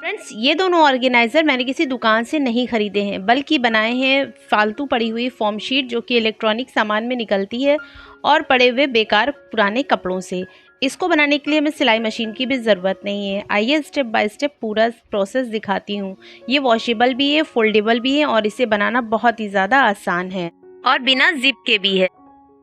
Friends, ये दोनों organiser मैंने किसी दुकान से नहीं खरीदे हैं, बल्कि बनाए हैं फालतू पड़ी हुई फॉर्म शीट जो कि इलेक्ट्रॉनिक सामान में निकलती है और पड़े हुए बेकार पुराने कपड़ों से। इसको बनाने के लिए हमें सिलाई मशीन की भी ज़रूरत नहीं है। आइए स्टेप बाय स्टेप पूरा प्रोसेस दिखाती हूँ। ये वॉशेबल भी है, फोल्डेबल भी है और इसे बनाना बहुत ही ज़्यादा आसान है और बिना जिप के भी है।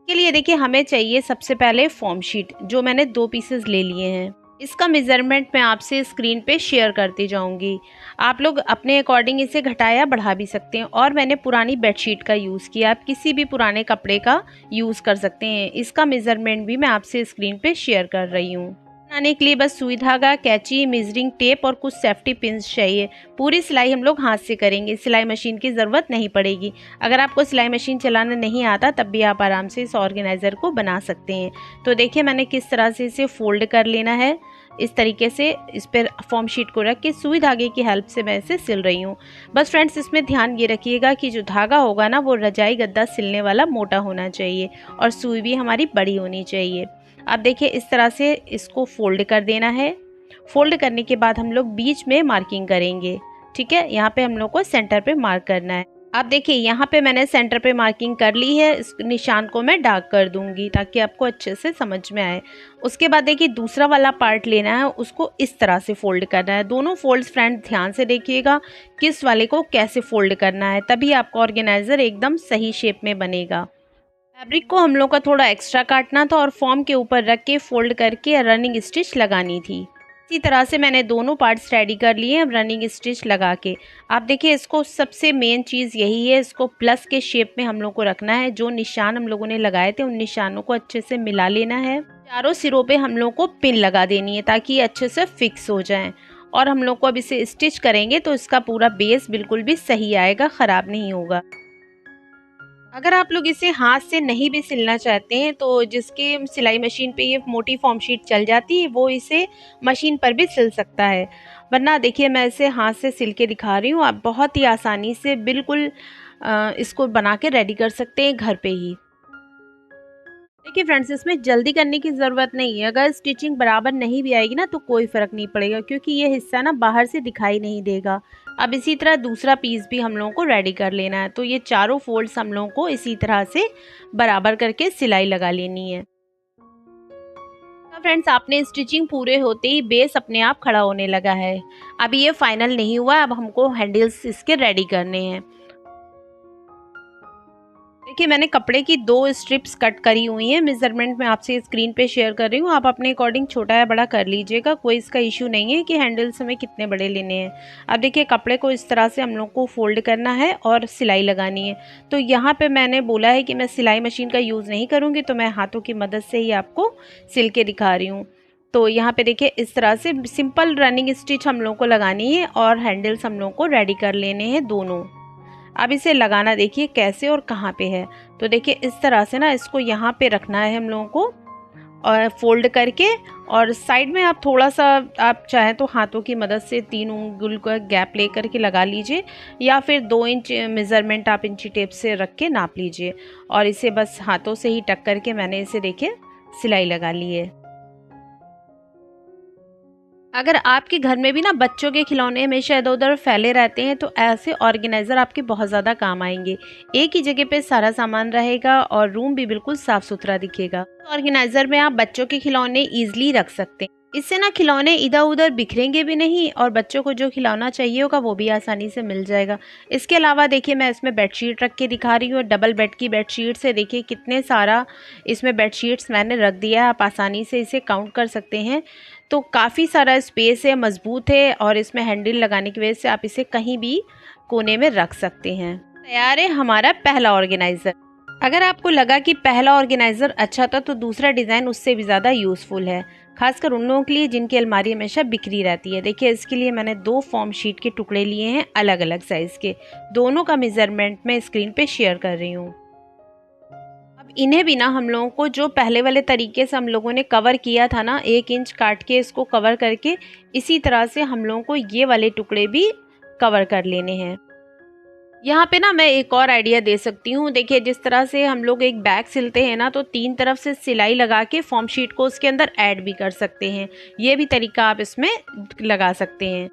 के लिए देखिए हमें चाहिए सबसे पहले फॉर्म शीट, जो मैंने 2 पीसेस ले लिए हैं। इसका मेज़रमेंट मैं आपसे स्क्रीन पे शेयर करती जाऊंगी। आप लोग अपने अकॉर्डिंग इसे घटा या बढ़ा भी सकते हैं। और मैंने पुरानी बेडशीट का यूज़ किया, आप किसी भी पुराने कपड़े का यूज़ कर सकते हैं। इसका मेज़रमेंट भी मैं आपसे स्क्रीन पे शेयर कर रही हूँ। बनाने के लिए बस सुई धागा, कैंची, मेजरिंग टेप और कुछ सेफ्टी पिंस चाहिए। पूरी सिलाई हम लोग हाथ से करेंगे, सिलाई मशीन की ज़रूरत नहीं पड़ेगी। अगर आपको सिलाई मशीन चलाना नहीं आता तब भी आप आराम से इस ऑर्गेनाइज़र को बना सकते हैं। तो देखिए मैंने किस तरह से इसे फोल्ड कर लेना है। इस तरीके से इस पर फॉर्म शीट को रख के सुई धागे की हेल्प से मैं इसे सिल रही हूँ। बस फ्रेंड्स, इसमें ध्यान ये रखिएगा कि जो धागा होगा ना वो रजाई गद्दा सिलने वाला मोटा होना चाहिए और सुई भी हमारी बड़ी होनी चाहिए। अब देखिए इस तरह से इसको फोल्ड कर देना है। फोल्ड करने के बाद हम लोग बीच में मार्किंग करेंगे। ठीक है, यहाँ पे हम लोग को सेंटर पे मार्क करना है। अब देखिए यहाँ पे मैंने सेंटर पे मार्किंग कर ली है। इस निशान को मैं डार्क कर दूंगी ताकि आपको अच्छे से समझ में आए। उसके बाद देखिए दूसरा वाला पार्ट लेना है, उसको इस तरह से फोल्ड करना है। दोनों फोल्ड्स फ्रेंड ध्यान से देखिएगा किस वाले को कैसे फोल्ड करना है, तभी आपका ऑर्गेनाइजर एकदम सही शेप में बनेगा। फैब्रिक को हम लोग का थोड़ा एक्स्ट्रा काटना था और फॉर्म के ऊपर रख के फोल्ड करके रनिंग स्टिच लगानी थी। इसी तरह से मैंने दोनों पार्ट्स रेडी कर लिए अब रनिंग स्टिच लगा के। आप देखिए इसको सबसे मेन चीज़ यही है, इसको प्लस के शेप में हम लोग को रखना है। जो निशान हम लोगों ने लगाए थे उन निशानों को अच्छे से मिला लेना है। चारों सिरों पे हम लोग को पिन लगा देनी है ताकि ये अच्छे से फिक्स हो जाए। और हम लोग को अब इसे स्टिच करेंगे तो इसका पूरा बेस बिल्कुल भी सही आएगा, ख़राब नहीं होगा। अगर आप लोग इसे हाथ से नहीं भी सिलना चाहते हैं तो जिसके सिलाई मशीन पे ये मोटी फॉर्म शीट चल जाती है वो इसे मशीन पर भी सिल सकता है। वरना देखिए मैं इसे हाथ से सिल के दिखा रही हूँ, आप बहुत ही आसानी से बिल्कुल इसको बना के रेडी कर सकते हैं घर पे ही। देखिए फ्रेंड्स, इसमें जल्दी करने की ज़रूरत नहीं है। अगर स्टिचिंग बराबर नहीं भी आएगी ना तो कोई फ़र्क नहीं पड़ेगा, क्योंकि ये हिस्सा ना बाहर से दिखाई नहीं देगा। अब इसी तरह दूसरा पीस भी हम लोगों को रेडी कर लेना है। तो ये चारों फोल्ड्स हम लोगों को इसी तरह से बराबर करके सिलाई लगा लेनी है। तो फ्रेंड्स, आपने स्टिचिंग पूरे होते ही बेस अपने आप खड़ा होने लगा है। अभी ये फाइनल नहीं हुआ, अब हमको हैंडल्स इसके रेडी करने हैं। देखिए मैंने कपड़े की 2 स्ट्रिप्स कट करी हुई हैं। मेज़रमेंट मैं आपसे स्क्रीन पे शेयर कर रही हूँ, आप अपने अकॉर्डिंग छोटा या बड़ा कर लीजिएगा। कोई इसका इशू नहीं है कि हैंडल्स हमें कितने बड़े लेने हैं। अब देखिए कपड़े को इस तरह से हम लोग को फोल्ड करना है और सिलाई लगानी है। तो यहाँ पे मैंने बोला है कि मैं सिलाई मशीन का यूज़ नहीं करूँगी, तो मैं हाथों की मदद से ही आपको सिल के दिखा रही हूँ। तो यहाँ पे देखिए इस तरह से सिंपल रनिंग स्टिच हम लोग को लगानी है और हैंडल्स हम लोग को रेडी कर लेने हैं दोनों। अब इसे लगाना देखिए कैसे और कहाँ पे है। तो देखिए इस तरह से ना इसको यहाँ पे रखना है हम लोगों को और फोल्ड करके, और साइड में आप थोड़ा सा आप चाहें तो हाथों की मदद से 3 उंगल का गैप ले करके लगा लीजिए, या फिर 2 इंच मेज़रमेंट आप इंची टेप से रख के नाप लीजिए। और इसे बस हाथों से ही टक करके मैंने इसे देखिए सिलाई लगा ली है। अगर आपके घर में भी ना बच्चों के खिलौने हमेशा इधर उधर फैले रहते हैं तो ऐसे ऑर्गेनाइज़र आपके बहुत ज़्यादा काम आएंगे। एक ही जगह पे सारा सामान रहेगा और रूम भी बिल्कुल साफ सुथरा दिखेगा। ऑर्गेनाइज़र में आप बच्चों के खिलौने ईजिली रख सकते हैं। इससे ना खिलौने इधर उधर बिखरेंगे भी नहीं और बच्चों को जो खिलौना चाहिए होगा वो भी आसानी से मिल जाएगा। इसके अलावा देखिए मैं इसमें बेडशीट रख के दिखा रही हूँ। डबल बेड की बेडशीट से देखिए कितने सारा इसमें बेडशीट्स मैंने रख दिया है। आप आसानी से इसे काउंट कर सकते हैं। तो काफ़ी सारा स्पेस है, मजबूत है और इसमें हैंडल लगाने की वजह से आप इसे कहीं भी कोने में रख सकते हैं। तैयार है हमारा पहला ऑर्गेनाइज़र। अगर आपको लगा कि पहला ऑर्गेनाइज़र अच्छा था तो दूसरा डिज़ाइन उससे भी ज़्यादा यूज़फुल है, खासकर उन लोगों के लिए जिनकी अलमारी हमेशा बिखरी रहती है। देखिए इसके लिए मैंने 2 फॉर्म शीट के टुकड़े लिए हैं अलग अलग साइज़ के। दोनों का मेज़रमेंट मैं स्क्रीन पे शेयर कर रही हूँ। इन्हें भी ना हम लोगों को जो पहले वाले तरीके से हम लोगों ने कवर किया था ना, 1 इंच काट के इसको कवर करके, इसी तरह से हम लोगों को ये वाले टुकड़े भी कवर कर लेने हैं। यहाँ पे ना मैं एक और आइडिया दे सकती हूँ। देखिए जिस तरह से हम लोग एक बैग सिलते हैं ना तो 3 तरफ से सिलाई लगा के फॉर्म शीट को उसके अंदर ऐड भी कर सकते हैं। ये भी तरीका आप इसमें लगा सकते हैं।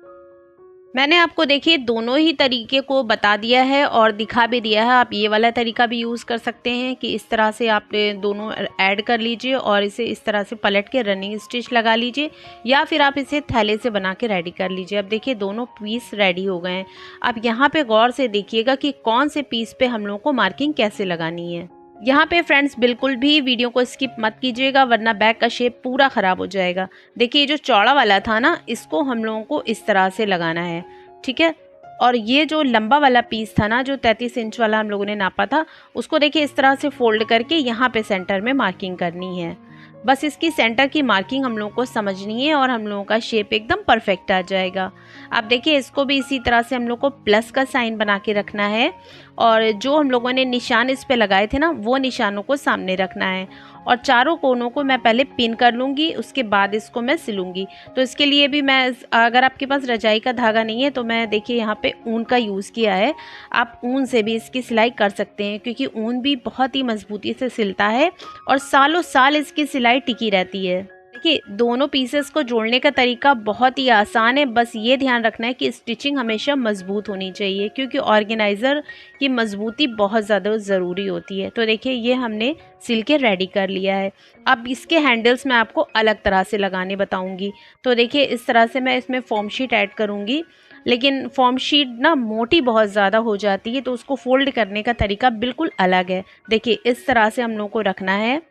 मैंने आपको देखिए दोनों ही तरीके को बता दिया है और दिखा भी दिया है। आप ये वाला तरीका भी यूज़ कर सकते हैं कि इस तरह से आप दोनों ऐड कर लीजिए और इसे इस तरह से पलट के रनिंग स्टिच लगा लीजिए, या फिर आप इसे थैले से बना के रेडी कर लीजिए। अब देखिए दोनों पीस रेडी हो गए हैं। अब यहाँ पे गौर से देखिएगा कि कौन से पीस पे हम लोगों को मार्किंग कैसे लगानी है। यहाँ पे फ्रेंड्स बिल्कुल भी वीडियो को स्किप मत कीजिएगा, वरना बैग का शेप पूरा ख़राब हो जाएगा। देखिए ये जो चौड़ा वाला था ना, इसको हम लोगों को इस तरह से लगाना है, ठीक है। और ये जो लंबा वाला पीस था ना, जो 33 इंच वाला हम लोगों ने नापा था, उसको देखिए इस तरह से फोल्ड करके यहाँ पे सेंटर में मार्किंग करनी है। बस इसकी सेंटर की मार्किंग हम लोगों को समझनी है और हम लोगों का शेप एकदम परफेक्ट आ जाएगा। आप देखिए इसको भी इसी तरह से हम लोग को प्लस का साइन बना के रखना है और जो हम लोगों ने निशान इस पे लगाए थे ना, वो निशानों को सामने रखना है और चारों कोनों को मैं पहले पिन कर लूँगी, उसके बाद इसको मैं सिलूँगी। तो इसके लिए भी मैं, अगर आपके पास रजाई का धागा नहीं है तो मैं देखिए यहाँ पे ऊन का यूज़ किया है। आप ऊन से भी इसकी सिलाई कर सकते हैं, क्योंकि ऊन भी बहुत ही मजबूती से सिलता है और सालों साल इसकी सिलाई टिकी रहती है। देखिए दोनों पीसेस को जोड़ने का तरीका बहुत ही आसान है। बस ये ध्यान रखना है कि स्टिचिंग हमेशा मजबूत होनी चाहिए, क्योंकि ऑर्गेनाइज़र की मजबूती बहुत ज़्यादा ज़रूरी होती है। तो देखिए ये हमने सिल के रेडी कर लिया है। अब इसके हैंडल्स मैं आपको अलग तरह से लगाने बताऊंगी। तो देखिए इस तरह से मैं इसमें फॉर्म शीट ऐड करूँगी, लेकिन फॉर्म शीट ना मोटी बहुत ज़्यादा हो जाती है, तो उसको फोल्ड करने का तरीका बिल्कुल अलग है। देखिए इस तरह से हम लोग को रखना है,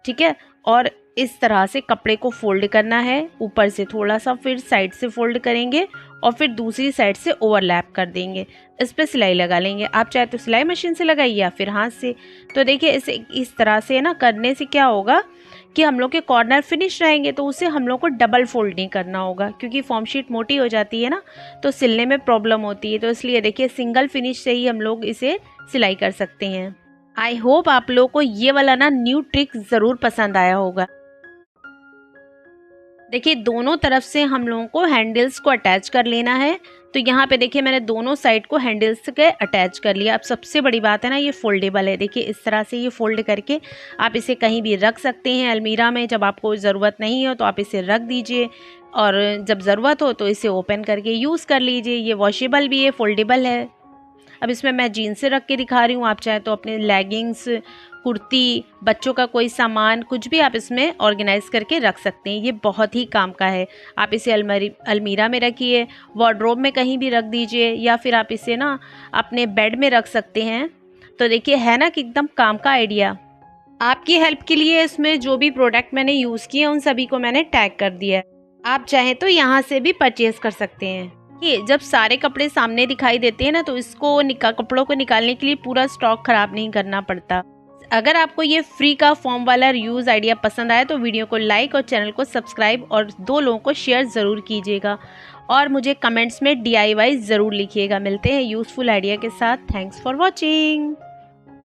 ठीक है, और इस तरह से कपड़े को फोल्ड करना है। ऊपर से थोड़ा सा, फिर साइड से फोल्ड करेंगे और फिर दूसरी साइड से ओवरलैप कर देंगे। इस पर सिलाई लगा लेंगे। आप चाहे तो सिलाई मशीन से लगाइए या फिर हाथ से। तो देखिए इस तरह से ना करने से क्या होगा कि हम लोग के कॉर्नर फिनिश रहेंगे, तो उसे हम लोग को डबल फोल्ड नहीं करना होगा, क्योंकि फॉर्म शीट मोटी हो जाती है ना, तो सिलने में प्रॉब्लम होती है। तो इसलिए देखिए सिंगल फिनिश से ही हम लोग इसे सिलाई कर सकते हैं। आई होप आप लोगों को ये वाला ना न्यू ट्रिक ज़रूर पसंद आया होगा। देखिए दोनों तरफ से हम लोगों को हैंडल्स को अटैच कर लेना है। तो यहाँ पे देखिए मैंने दोनों साइड को हैंडल्स के अटैच कर लिया। अब सबसे बड़ी बात है ना, ये फोल्डेबल है। देखिए इस तरह से ये फोल्ड करके आप इसे कहीं भी रख सकते हैं। अलमीरा में जब आपको ज़रूरत नहीं हो तो आप इसे रख दीजिए, और जब ज़रूरत हो तो इसे ओपन करके यूज़ कर लीजिए। ये वॉशेबल भी है, फोल्डेबल है। अब इसमें मैं जीन्स रख के दिखा रही हूँ, आप चाहे तो अपने लेगिंग्स, कुर्ती, बच्चों का कोई सामान, कुछ भी आप इसमें ऑर्गेनाइज करके रख सकते हैं। ये बहुत ही काम का है। आप इसे अलमीरा में रखिए, वार्डरोब में कहीं भी रख दीजिए, या फिर आप इसे ना अपने बेड में रख सकते हैं। तो देखिए है ना कि एकदम काम का आइडिया। आपकी हेल्प के लिए इसमें जो भी प्रोडक्ट मैंने यूज़ किए उन सभी को मैंने टैग कर दिया है। आप चाहें तो यहाँ से भी परचेज़ कर सकते हैं। ये जब सारे कपड़े सामने दिखाई देते हैं ना, तो इसको कपड़ों को निकालने के लिए पूरा स्टॉक ख़राब नहीं करना पड़ता। अगर आपको ये फ्री का फॉर्म वाला यूज़ आइडिया पसंद आया तो वीडियो को लाइक और चैनल को सब्सक्राइब और 2 लोगों को शेयर ज़रूर कीजिएगा, और मुझे कमेंट्स में DIY ज़रूर लिखिएगा। मिलते हैं यूज़फुल आइडिया के साथ। Thanks for watching.